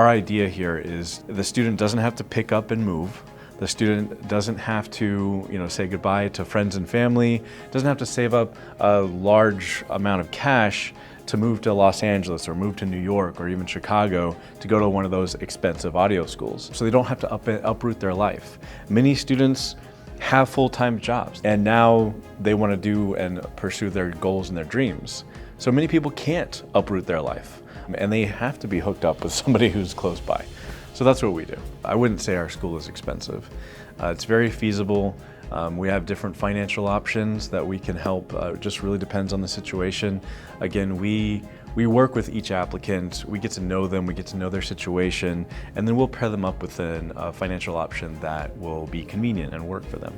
our idea here is the student doesn't have to pick up and move. The student doesn't have to, say goodbye to friends and family, doesn't have to save up a large amount of cash to move to Los Angeles or move to New York or even Chicago to go to one of those expensive audio schools. So they don't have to uproot their life. Many students have full-time jobs and now they want to do and pursue their goals and their dreams. So many people can't uproot their life and they have to be hooked up with somebody who's close by. So that's what we do. I wouldn't say our school is expensive. It's very feasible. We have different financial options that we can help. It just really depends on the situation. Again, we work with each applicant. We get to know them, we get to know their situation, and then we'll pair them up with a financial option that will be convenient and work for them.